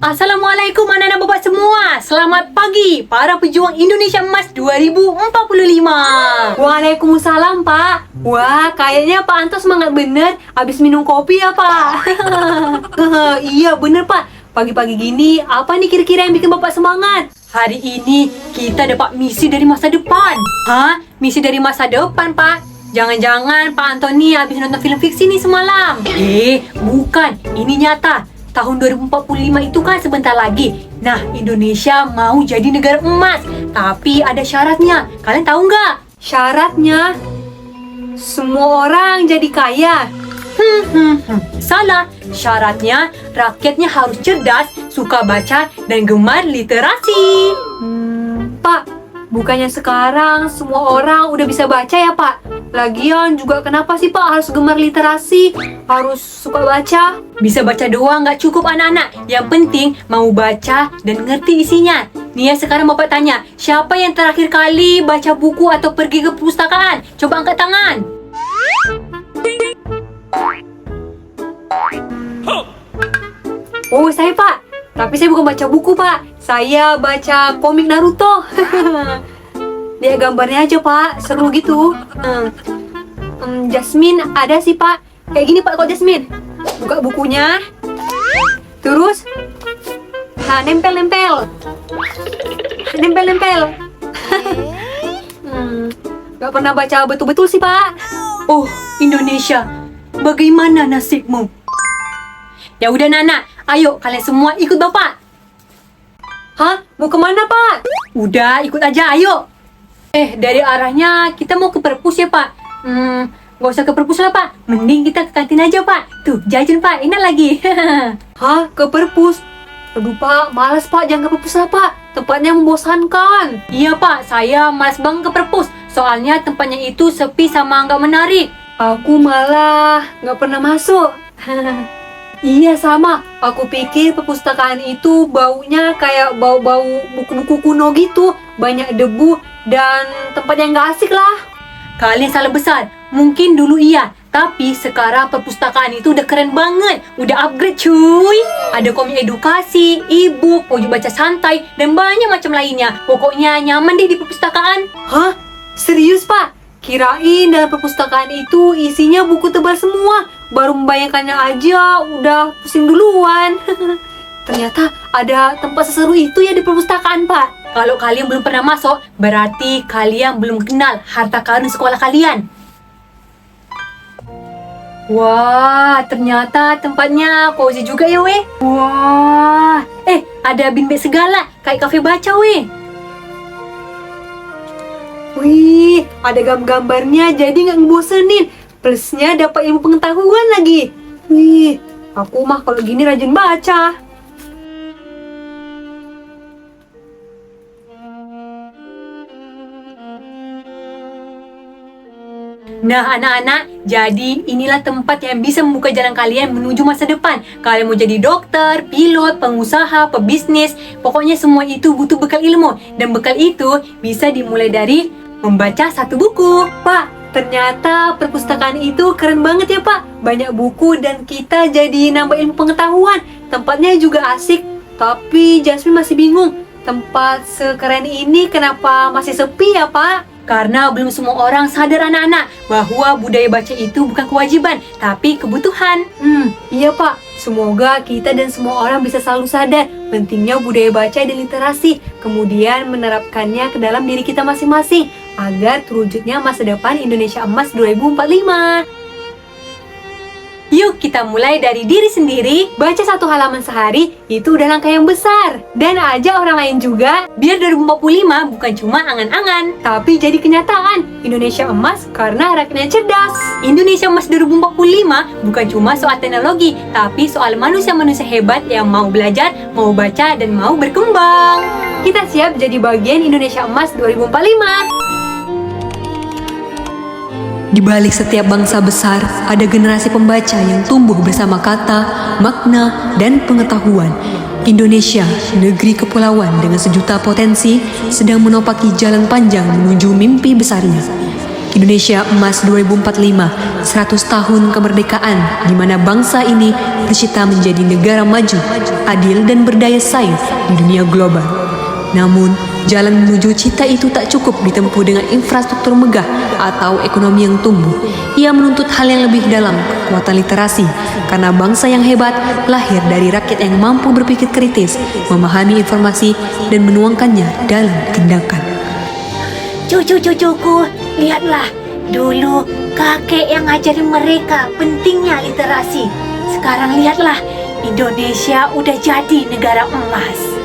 Assalamualaikum anak-anak bapak semua. Selamat pagi para pejuang Indonesia Emas 2045. Waalaikumsalam, Pak. Wah, kayaknya Pak Anto semangat bener abis minum kopi ya, Pak. Iya, bener, Pak. Pagi-pagi gini, apa nih kira-kira yang bikin Bapak semangat? Hari ini kita dapat misi dari masa depan. Hah? Misi dari masa depan, Pak? Jangan-jangan Pak Antoni habis nonton film fiksi nih semalam. Bukan. Ini nyata. Tahun 2045 itu kan sebentar lagi. Nah, Indonesia mau jadi negara emas. Tapi ada syaratnya. Kalian tahu nggak? Syaratnya? Semua orang jadi kaya. Salah. Syaratnya rakyatnya harus cerdas, suka baca, dan gemar literasi. Pak, bukannya sekarang semua orang udah bisa baca ya, Pak? Lagian juga kenapa sih Pak harus gemar literasi? Harus suka baca? Bisa baca doang nggak cukup anak-anak. Yang penting mau baca dan ngerti isinya. Nih ya, sekarang Bapak tanya, siapa yang terakhir kali baca buku atau pergi ke perpustakaan? Coba angkat tangan. Oh, saya Pak. Tapi saya bukan baca buku, Pak. Saya baca komik Naruto. Lihat gambarnya aja, Pak. Seru gitu. Jasmine ada sih, Pak. Kayak gini, Pak, kok Jasmine. Buka bukunya. Terus nempel-nempel. Nempel-nempel. Gak pernah baca betul-betul sih, Pak. Oh, Indonesia, bagaimana nasibmu? Ya udah Nana, ayo kalian semua ikut Bapak. Hah? Mau kemana, Pak? Udah, ikut aja, ayo. Dari arahnya kita mau ke perpus ya, Pak. Gak usah ke perpus lah, Pak. Mending kita ke kantin aja, Pak. Tuh, jajan, Pak. Enak lagi. Hah? Ke perpus? Aduh, Pak. Malas, Pak. Jangan ke perpus lah, Pak. Tempatnya membosankan. Iya, Pak. Saya malas banget ke perpus. Soalnya tempatnya itu sepi sama nggak menarik. Aku malah nggak pernah masuk. Iya, sama. Aku pikir perpustakaan itu baunya kayak bau-bau buku-buku kuno gitu. Banyak debu dan tempatnya nggak asik lah. Kalian salah besar. Mungkin dulu iya, tapi sekarang perpustakaan itu udah keren banget. Udah upgrade, cuy. Ada komik edukasi, e-book, pojok baca santai, dan banyak macam lainnya. Pokoknya nyaman deh di perpustakaan. Hah? Serius, Pak? Kirain dalam perpustakaan itu isinya buku tebal semua. Baru membayangkannya aja udah pusing duluan. Ternyata ada tempat seseru itu ya di perpustakaan, Pak. Kalau kalian belum pernah masuk, berarti kalian belum kenal harta karun sekolah kalian. Wah, ternyata tempatnya cozy juga ya, weh. Wah, ada beanbag segala, kayak kafe baca, weh. Wih, ada gambarnya jadi nggak ngebosenin. Plusnya dapat ilmu pengetahuan lagi. Wih, aku mah kalau gini rajin baca. Nah anak-anak, jadi inilah tempat yang bisa membuka jalan kalian menuju masa depan. Kalian mau jadi dokter, pilot, pengusaha, pebisnis, pokoknya semua itu butuh bekal ilmu. Dan bekal itu bisa dimulai dari membaca satu buku. Pak, ternyata perpustakaan itu keren banget ya, Pak. Banyak buku dan kita jadi nambah ilmu pengetahuan. Tempatnya juga asik, tapi Jasmine masih bingung. Tempat sekeren ini kenapa masih sepi ya, Pak? Karena belum semua orang sadar anak-anak bahwa budaya baca itu bukan kewajiban, tapi kebutuhan. Iya, Pak. Semoga kita dan semua orang bisa selalu sadar pentingnya budaya baca dan literasi, kemudian menerapkannya ke dalam diri kita masing-masing agar terwujudnya masa depan Indonesia Emas 2045. Yuk kita mulai dari diri sendiri. Baca 1 halaman sehari itu udah langkah yang besar. Dan ajak orang lain juga. Biar 2045 bukan cuma angan-angan, tapi jadi kenyataan. Indonesia Emas karena rakyatnya cerdas. Indonesia Emas 2045 bukan cuma soal teknologi, tapi soal manusia-manusia hebat yang mau belajar, mau baca, dan mau berkembang. Kita siap jadi bagian Indonesia Emas 2045. Di balik setiap bangsa besar, ada generasi pembaca yang tumbuh bersama kata, makna, dan pengetahuan. Indonesia, negeri kepulauan dengan sejuta potensi, sedang menopaki jalan panjang menuju mimpi besarnya. Indonesia Emas 2045, 100 tahun kemerdekaan di mana bangsa ini bercita menjadi negara maju, adil dan berdaya saing di dunia global. Namun, jalan menuju cita itu tak cukup ditempuh dengan infrastruktur megah atau ekonomi yang tumbuh. Ia menuntut hal yang lebih dalam, kekuatan literasi, karena bangsa yang hebat lahir dari rakyat yang mampu berpikir kritis, memahami informasi, dan menuangkannya dalam tindakan. Cucu-cucuku, lihatlah. Dulu kakek yang ngajarin mereka pentingnya literasi. Sekarang lihatlah, Indonesia udah jadi negara emas.